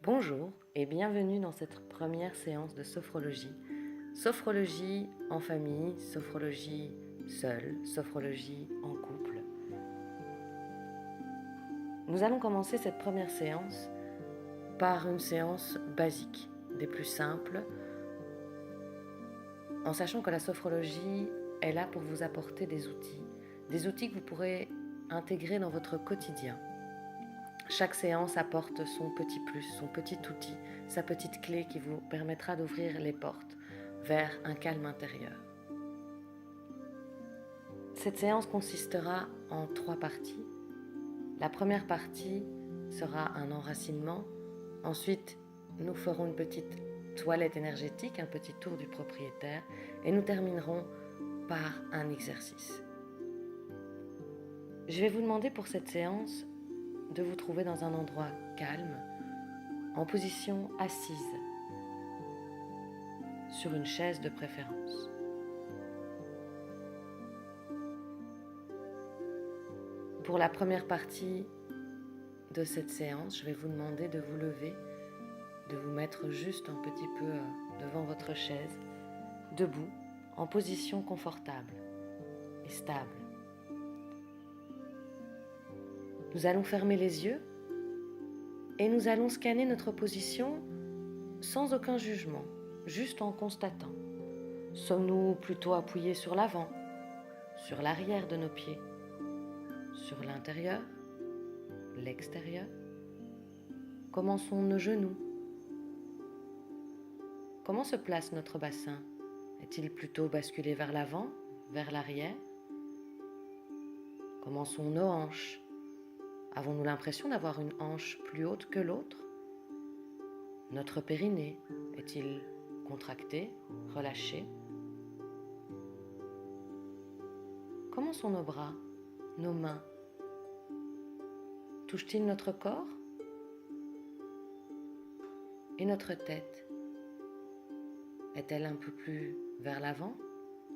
Bonjour et bienvenue dans cette première séance de sophrologie. Sophrologie en famille, sophrologie seule, sophrologie en couple. Nous allons commencer cette première séance par une séance basique, des plus simples, en sachant que la sophrologie est là pour vous apporter des outils que vous pourrez intégrer dans votre quotidien. Chaque séance apporte son petit plus, son petit outil, sa petite clé qui vous permettra d'ouvrir les portes vers un calme intérieur. Cette séance consistera en 3 parties. La première partie sera un enracinement. Ensuite, nous ferons une petite toilette énergétique, un petit tour du propriétaire, et nous terminerons par un exercice. Je vais vous demander pour cette séance de vous trouver dans un endroit calme, en position assise, sur une chaise de préférence. Pour la première partie de cette séance, je vais vous demander de vous lever, de vous mettre juste un petit peu devant votre chaise, debout, en position confortable et stable. Nous allons fermer les yeux et nous allons scanner notre position sans aucun jugement, juste en constatant. Sommes-nous plutôt appuyés sur l'avant, sur l'arrière de nos pieds, sur l'intérieur, l'extérieur? Comment sont nos genoux? Comment se place notre bassin? Est-il plutôt basculé vers l'avant, vers l'arrière? Comment sont nos hanches? Avons-nous l'impression d'avoir une hanche plus haute que l'autre? Notre périnée est-il contracté, relâché? Comment sont nos bras, nos mains? Touchent-ils notre corps? Et notre tête? Est-elle un peu plus vers l'avant,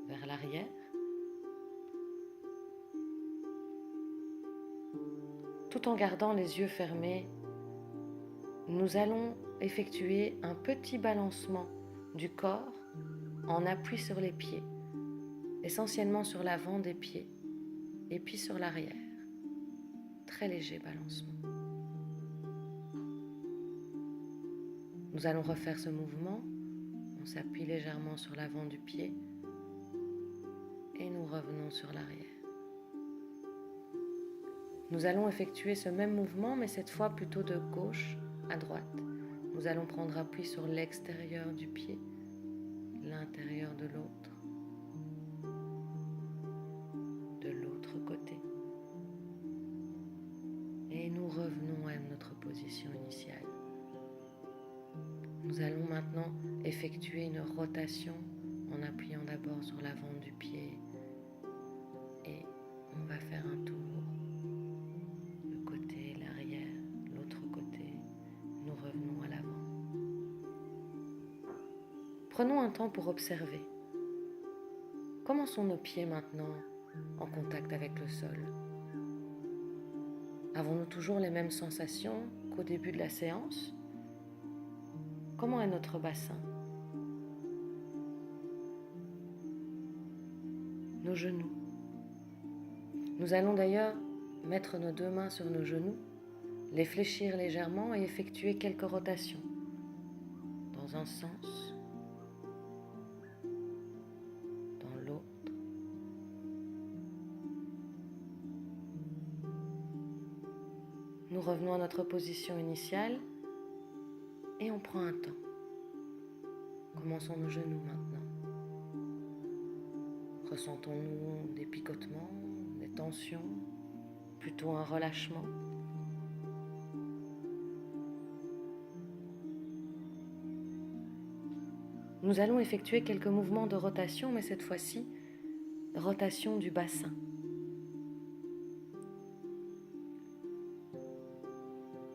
vers l'arrière? Tout en gardant les yeux fermés, nous allons effectuer un petit balancement du corps en appui sur les pieds, essentiellement sur l'avant des pieds et puis sur l'arrière. Très léger balancement. Nous allons refaire ce mouvement. On s'appuie légèrement sur l'avant du pied et nous revenons sur l'arrière. Nous allons effectuer ce même mouvement, mais cette fois plutôt de gauche à droite. Nous allons prendre appui sur l'extérieur du pied, l'intérieur de l'autre côté. Et nous revenons à notre position initiale. Nous allons maintenant effectuer une rotation en appuyant d'abord sur l'avant du pied et on va faire un tour. Le côté, l'arrière, l'autre côté. Nous revenons à l'avant. Prenons un temps pour observer. Comment sont nos pieds maintenant en contact avec le sol? Avons-nous toujours les mêmes sensations qu'au début de la séance? Comment est notre bassin? Nos genoux. Nous allons d'ailleurs mettre nos 2 mains sur nos genoux, les fléchir légèrement et effectuer quelques rotations dans un sens, dans l'autre. Nous revenons à notre position initiale et on prend un temps. Comment sont nos genoux maintenant? Ressentons-nous des picotements, des tensions, plutôt un relâchement? Nous allons effectuer quelques mouvements de rotation, mais cette fois-ci, rotation du bassin.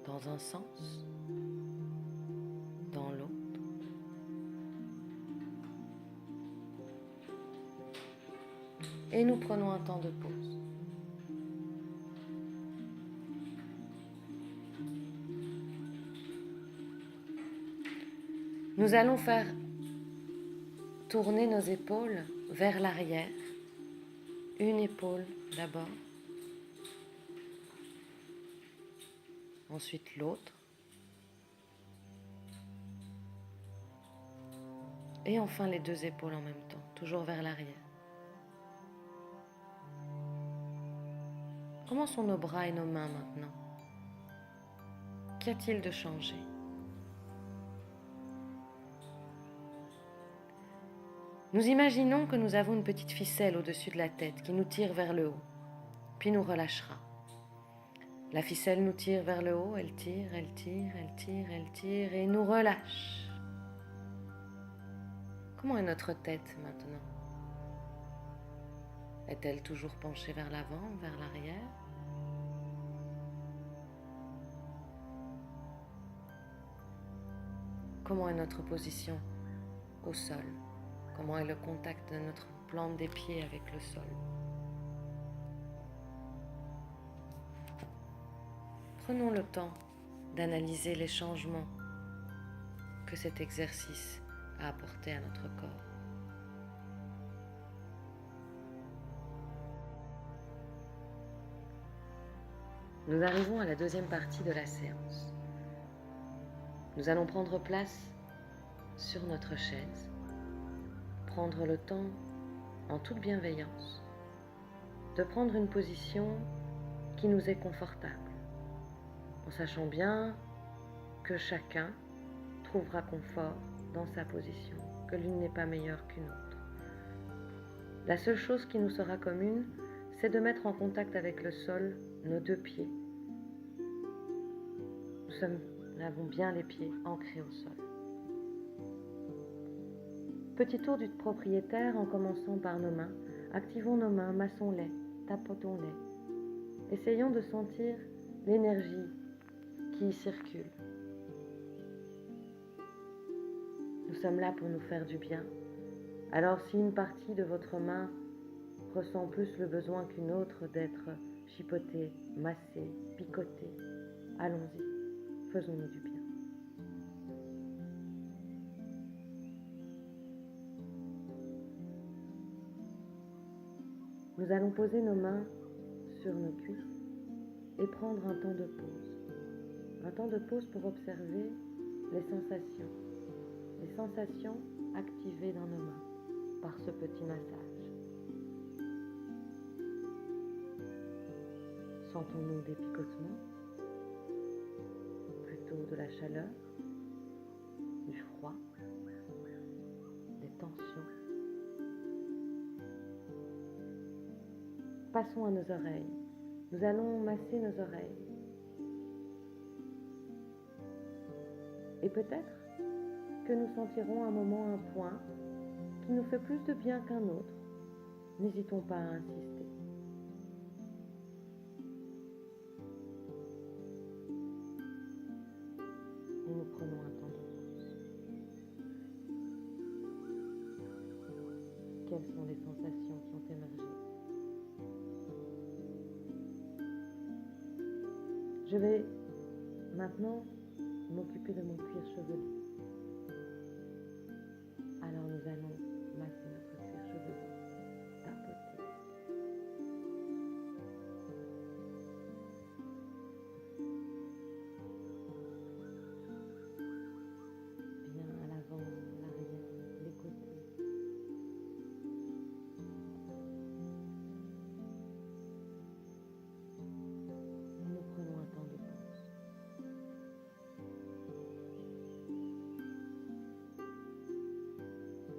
Dans un sens, dans l'autre. Et nous prenons un temps de pause. Nous allons faire tourner nos épaules vers l'arrière. Une épaule d'abord, ensuite l'autre, et enfin les deux épaules en même temps, toujours vers l'arrière. Comment sont nos bras et nos mains maintenant? Qu'y a-t-il de changé? Nous imaginons que nous avons une petite ficelle au-dessus de la tête qui nous tire vers le haut, puis nous relâchera. La ficelle nous tire vers le haut, elle tire, elle tire, elle tire, elle tire et nous relâche. Comment est notre tête maintenant? Est-elle toujours penchée vers l'avant, vers l'arrière? Comment est notre position au sol? Comment est le contact de notre plante des pieds avec le sol? Prenons le temps d'analyser les changements que cet exercice a apporté à notre corps. Nous arrivons à la deuxième partie de la séance. Nous allons prendre place sur notre chaise, prendre le temps, en toute bienveillance, de prendre une position qui nous est confortable, en sachant bien que chacun trouvera confort dans sa position, que l'une n'est pas meilleure qu'une autre. La seule chose qui nous sera commune, c'est de mettre en contact avec le sol nos deux pieds. Nous avons bien les pieds ancrés au sol. Petit tour du propriétaire en commençant par nos mains. Activons nos mains, massons-les, tapotons-les. Essayons de sentir l'énergie qui y circule. Nous sommes là pour nous faire du bien. Alors si une partie de votre main ressent plus le besoin qu'une autre d'être chipotée, massée, picotée, allons-y, faisons-nous du bien. Nous allons poser nos mains sur nos cuisses et prendre un temps de pause. Un temps de pause pour observer les sensations activées dans nos mains par ce petit massage. Sentons-nous des picotements, plutôt de la chaleur, du froid, des tensions. Passons à nos oreilles. Nous allons masser nos oreilles. Et peut-être que nous sentirons un moment un point qui nous fait plus de bien qu'un autre. N'hésitons pas à insister. Et nous prenons un temps de pause. Quelles sont les sensations qui ont émergé? Je vais maintenant m'occuper de mon cuir chevelu. Alors nous allons masser notre cuir chevelu, tapoter. Bien à l'avant, l'arrière, les côtés. Et nous prenons un temps de pause.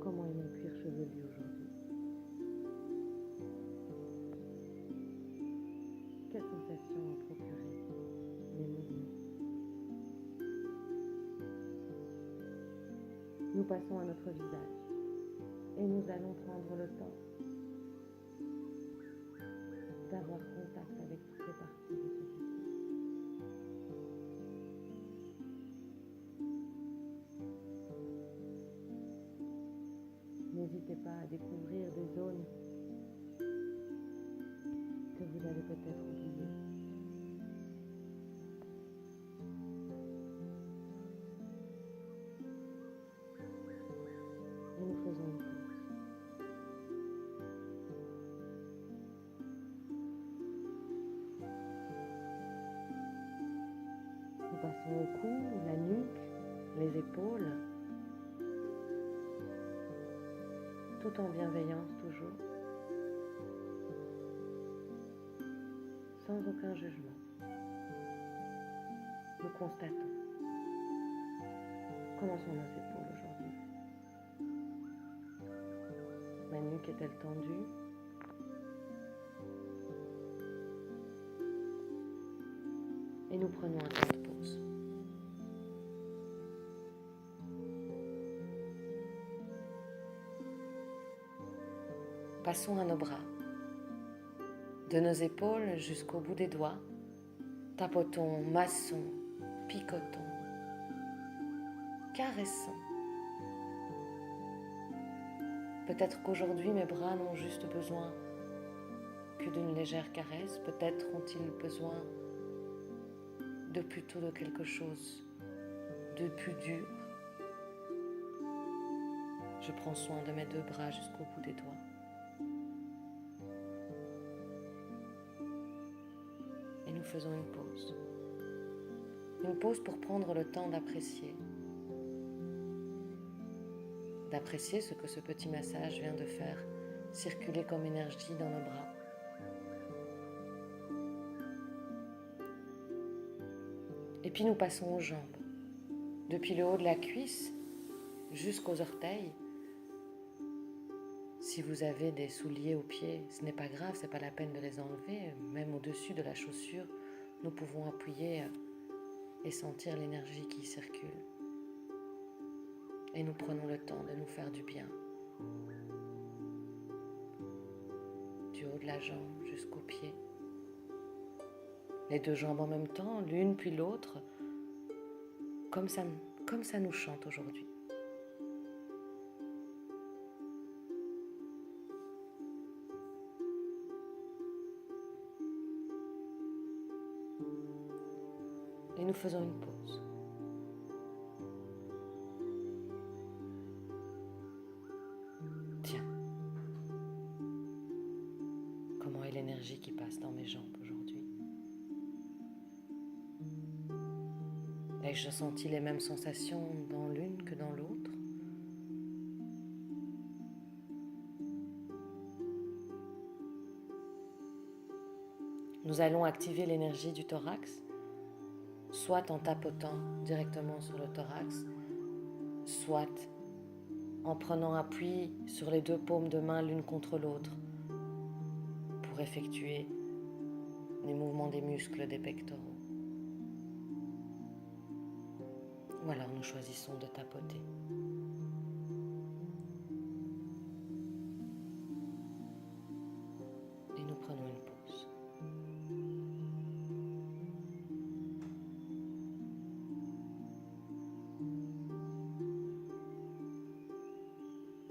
Comment est mon cuir chevelu aujourd'hui? Quelles sensations ont procuré mes mouvements? Nous passons à notre visage et nous allons prendre le temps d'avoir contact avec toutes les parties de celui-ci. N'hésitez pas à découvrir des zones que vous avez peut-être oubliées. passons au cou, la nuque, les épaules, tout en bienveillance toujours, sans aucun jugement. Nous constatons. Comment sont nos épaules aujourd'hui? Ma nuque est-elle tendue? Et nous prenons un temps de pause. Passons à nos bras. De nos épaules jusqu'au bout des doigts, tapotons, massons, picotons, caressons. Peut-être qu'aujourd'hui mes bras n'ont juste besoin que d'une légère caresse, peut-être ont-ils besoin de plutôt de quelque chose de plus dur. Je prends soin de mes deux bras jusqu'au bout des doigts. Et nous faisons une pause. Une pause pour prendre le temps d'apprécier. D'apprécier ce que ce petit massage vient de faire circuler comme énergie dans nos bras. Et puis nous passons aux jambes. Depuis le haut de la cuisse jusqu'aux orteils. Si vous avez des souliers aux pieds, ce n'est pas grave, ce n'est pas la peine de les enlever. Même au-dessus de la chaussure, nous pouvons appuyer et sentir l'énergie qui circule. Et nous prenons le temps de nous faire du bien. Du haut de la jambe jusqu'au pied. Les deux jambes en même temps, l'une puis l'autre, comme ça nous chante aujourd'hui. Et nous faisons une pause. Tiens, comment est l'énergie qui passe dans mes jambes aujourd'hui? Ai-je senti les mêmes sensations dans l'une que dans l'autre? Nous allons activer l'énergie du thorax, soit en tapotant directement sur le thorax, soit en prenant appui sur les deux paumes de main l'une contre l'autre pour effectuer les mouvements des muscles des pectoraux. Ou alors nous choisissons de tapoter. Et nous prenons une pause.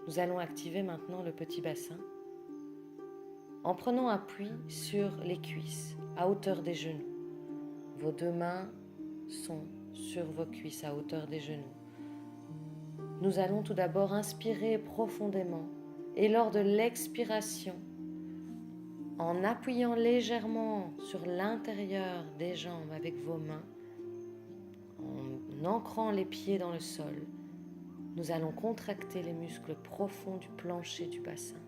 Nous allons activer maintenant le petit bassin en prenant appui sur les cuisses à hauteur des genoux. Vos deux mains sont sur vos cuisses à hauteur des genoux. Nous allons tout d'abord inspirer profondément et lors de l'expiration, en appuyant légèrement sur l'intérieur des jambes avec vos mains, en ancrant les pieds dans le sol, nous allons contracter les muscles profonds du plancher du bassin,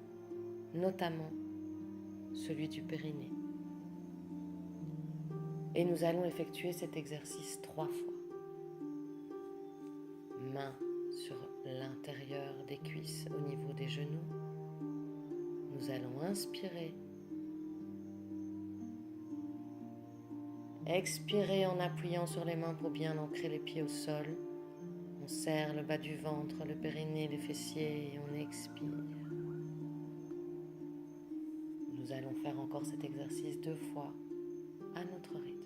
notamment celui du périnée. Et nous allons effectuer cet exercice 3 fois. Main sur l'intérieur des cuisses au niveau des genoux. Nous allons inspirer. Expirer en appuyant sur les mains pour bien ancrer les pieds au sol. On serre le bas du ventre, le périnée, les fessiers et on expire. Nous allons faire encore cet exercice 2 fois à notre rythme.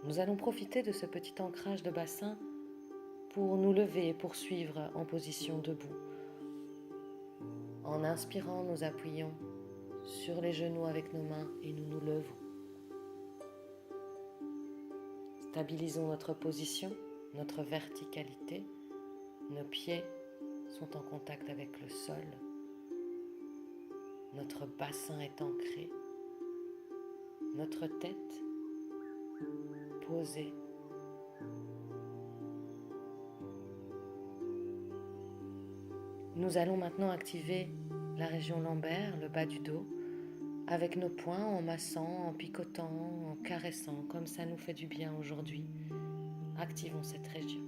Nous allons profiter de ce petit ancrage de bassin pour nous lever et poursuivre en position debout. En inspirant, nous appuyons sur les genoux avec nos mains et nous nous levons. Stabilisons notre position, notre verticalité. Nos pieds sont en contact avec le sol. Notre bassin est ancré. Notre tête posée. Nous allons maintenant activer la région lombaire, le bas du dos, avec nos poings en massant, en picotant, en caressant, comme ça nous fait du bien aujourd'hui. Activons cette région.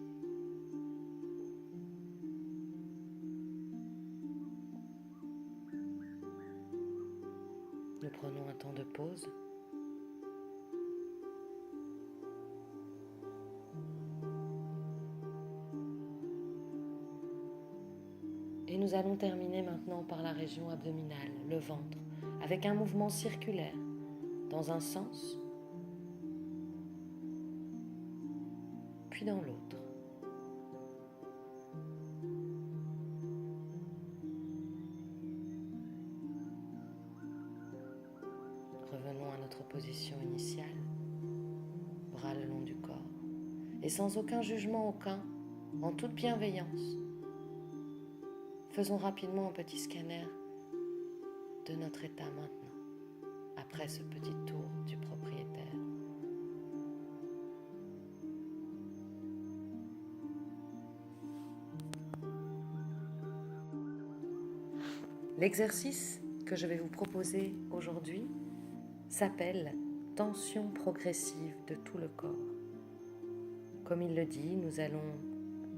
Nous prenons un temps de pause. Et nous allons terminer maintenant par la région abdominale, le ventre, avec un mouvement circulaire, dans un sens, puis dans l'autre. Revenons à notre position initiale, bras le long du corps, et sans aucun jugement aucun, en toute bienveillance, faisons rapidement un petit scanner de notre état maintenant, après ce petit tour du propriétaire. L'exercice que je vais vous proposer aujourd'hui s'appelle tension progressive de tout le corps. Comme il le dit, nous allons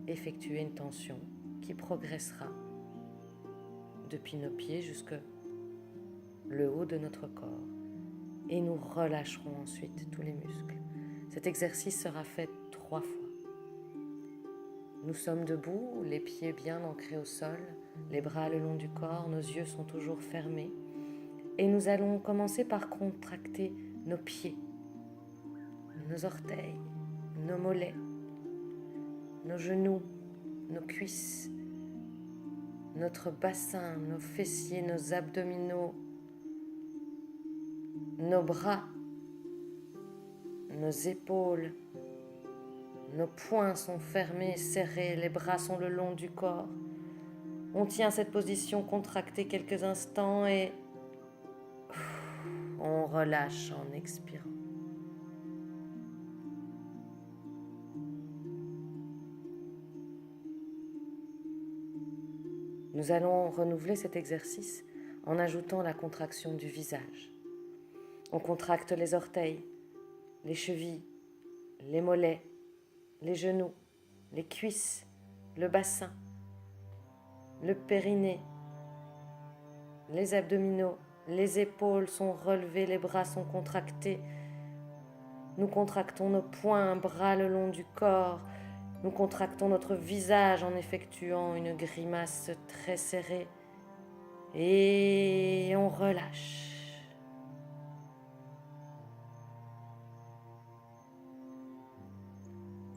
effectuer une tension qui progressera depuis nos pieds jusque le haut de notre corps et nous relâcherons ensuite tous les muscles. Cet exercice sera fait 3 fois. Nous sommes debout, les pieds bien ancrés au sol, les bras le long du corps, nos yeux sont toujours fermés et nous allons commencer par contracter nos pieds, nos orteils, nos mollets, nos genoux, nos cuisses, notre bassin, nos fessiers, nos abdominaux, nos bras, nos épaules, nos poings sont fermés, serrés, les bras sont le long du corps. On tient cette position contractée quelques instants et on relâche en expirant. Nous allons renouveler cet exercice en ajoutant la contraction du visage. On contracte les orteils, les chevilles, les mollets, les genoux, les cuisses, le bassin, le périnée, les abdominaux, les épaules sont relevées, les bras sont contractés. Nous contractons nos poings, bras le long du corps. Nous contractons notre visage en effectuant une grimace très serrée. Et on relâche.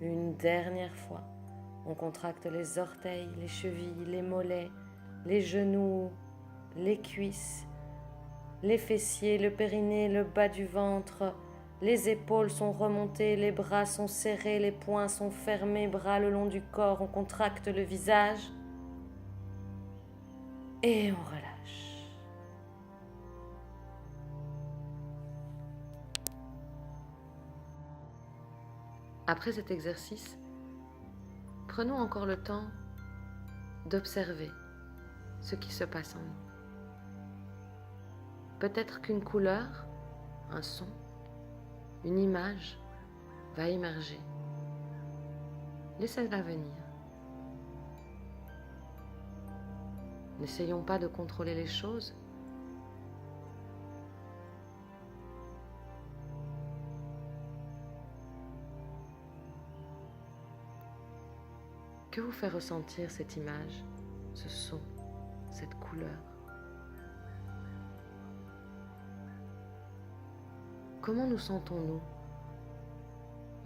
Une dernière fois, on contracte les orteils, les chevilles, les mollets, les genoux, les cuisses, les fessiers, le périnée, le bas du ventre. Les épaules sont remontées, les bras sont serrés, les poings sont fermés, bras le long du corps, on contracte le visage et on relâche. Après cet exercice, prenons encore le temps d'observer ce qui se passe en nous. Peut-être qu'une couleur, un son, une image va émerger. Laissez-la venir. N'essayons pas de contrôler les choses. Que vous fait ressentir cette image, ce son, cette couleur? Comment nous sentons-nous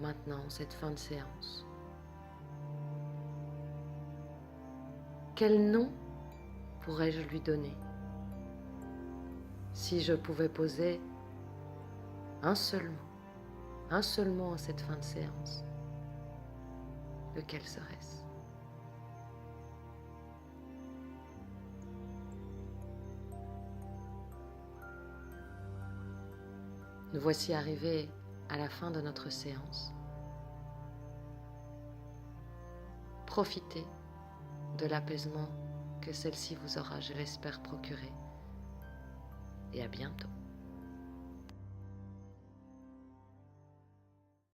maintenant, cette fin de séance? Quel nom pourrais-je lui donner? Si je pouvais poser un seul mot en cette fin de séance, lequel serait-ce? Nous voici arrivés à la fin de notre séance. Profitez de l'apaisement que celle-ci vous aura, je l'espère, procuré. Et à bientôt.